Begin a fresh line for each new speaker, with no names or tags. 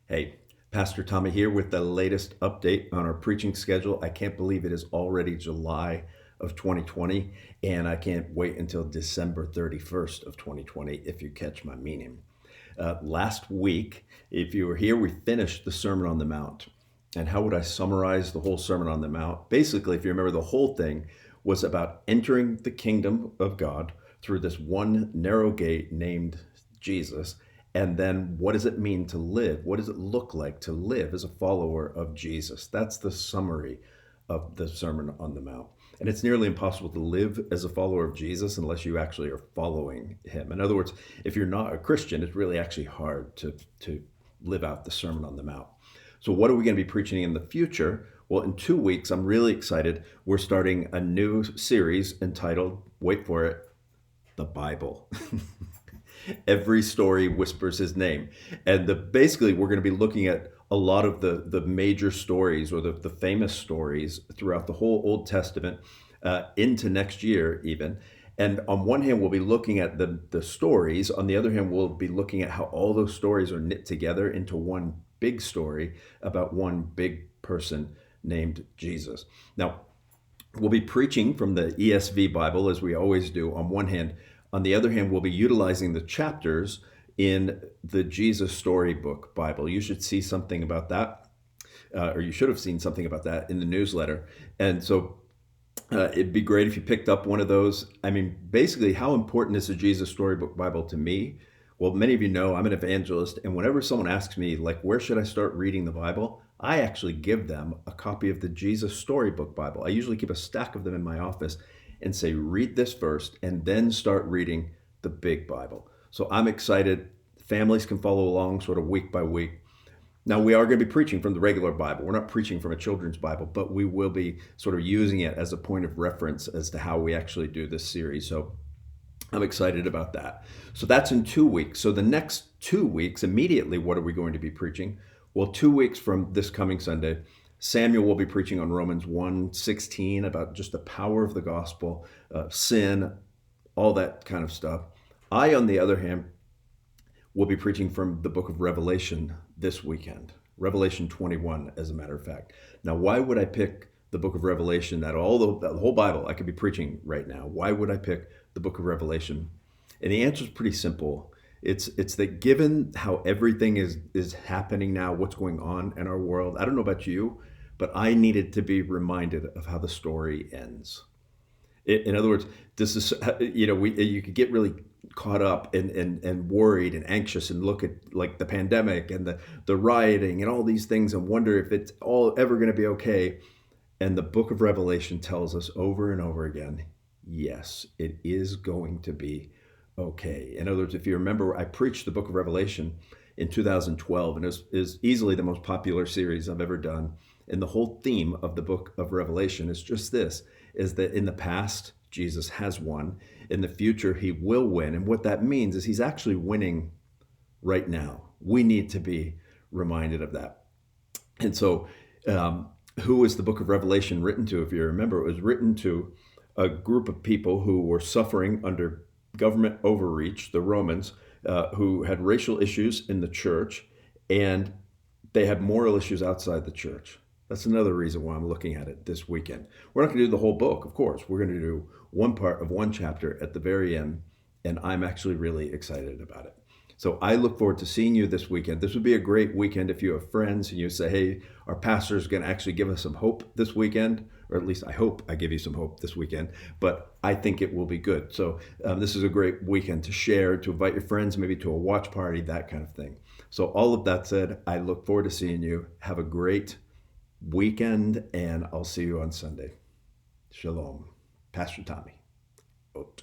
Hey, Pastor Tommy here with the latest update on our preaching schedule. I can't believe it is already July of 2020, and I can't wait until December 31st of 2020, if you catch my meaning. Last week, if you were here, we finished the Sermon on the Mount. And how would I summarize the whole Sermon on the Mount? Basically, if you remember, the whole thing was about entering the kingdom of God through this one narrow gate named Jesus. And then what does it mean to live? What does it look like to live as a follower of Jesus? That's the summary of the Sermon on the Mount. And it's nearly impossible to live as a follower of Jesus unless you actually are following him. In other words, if you're not a Christian, it's really actually hard to live out the Sermon on the Mount. So, what are we going to be preaching in the future? Well, in 2 weeks, I'm really excited. We're starting a new series entitled, wait for it, The Bible. Every story whispers his name. And basically, we're going to be looking at a lot of the major stories or the famous stories throughout the whole Old Testament into next year, even. And on one hand, we'll be looking at the stories. On the other hand, we'll be looking at how all those stories are knit together into one big story about one big person named Jesus. Now, we'll be preaching from the ESV Bible, as we always do, on one hand. On the other hand, we'll be utilizing the chapters in the Jesus Storybook Bible. You should see something about that, or you should have seen something about that in the newsletter. And so it'd be great if you picked up one of those. I mean, basically, how important is the Jesus Storybook Bible to me? Well, many of you know I'm an evangelist, and whenever someone asks me, like, where should I start reading the Bible? I actually give them a copy of the Jesus Storybook Bible. I usually keep a stack of them in my office and say, read this first, and then start reading the big Bible. So I'm excited. Families can follow along sort of week by week. Now, we are going to be preaching from the regular Bible. We're not preaching from a children's Bible, but we will be sort of using it as a point of reference as to how we actually do this series. So I'm excited about that. So that's in 2 weeks. So the next 2 weeks, immediately, what are we going to be preaching? Well, 2 weeks from this coming Sunday, Samuel will be preaching on Romans 1:16 about just the power of the gospel, sin, all that kind of stuff. I, on the other hand, will be preaching from the book of Revelation this weekend. Revelation 21, as a matter of fact. Now, why would I pick the book of Revelation, the whole Bible I could be preaching right now? Why would I pick the book of Revelation? And the answer is pretty simple. It's that given how everything is happening now, what's going on in our world, I don't know about you, but I needed to be reminded of how the story ends. In other words, this is, you could get really caught up and worried and anxious and look at like the pandemic and the rioting and all these things and wonder if it's all ever going to be okay. And the book of Revelation tells us over and over again, yes, it is going to be okay. In other words, if you remember, I preached the book of Revelation in 2012, and it is easily the most popular series I've ever done. And the whole theme of the book of Revelation is just this, is that in the past, Jesus has won. In the future, he will win. And what that means is he's actually winning right now. We need to be reminded of that. And so, who is the book of Revelation written to? If you remember, it was written to a group of people who were suffering under government overreach, the Romans, who had racial issues in the church, and they had moral issues outside the church. That's another reason why I'm looking at it this weekend. We're not going to do the whole book, of course. We're going to do one part of one chapter at the very end, and I'm actually really excited about it. So I look forward to seeing you this weekend. This would be a great weekend if you have friends and you say, hey, our pastor is going to actually give us some hope this weekend, or at least I hope I give you some hope this weekend, but I think it will be good. So this is a great weekend to share, to invite your friends, maybe to a watch party, that kind of thing. So all of that said, I look forward to seeing you. Have a great weekend, and I'll see you on Sunday. Shalom. Pastor Tommy. Out.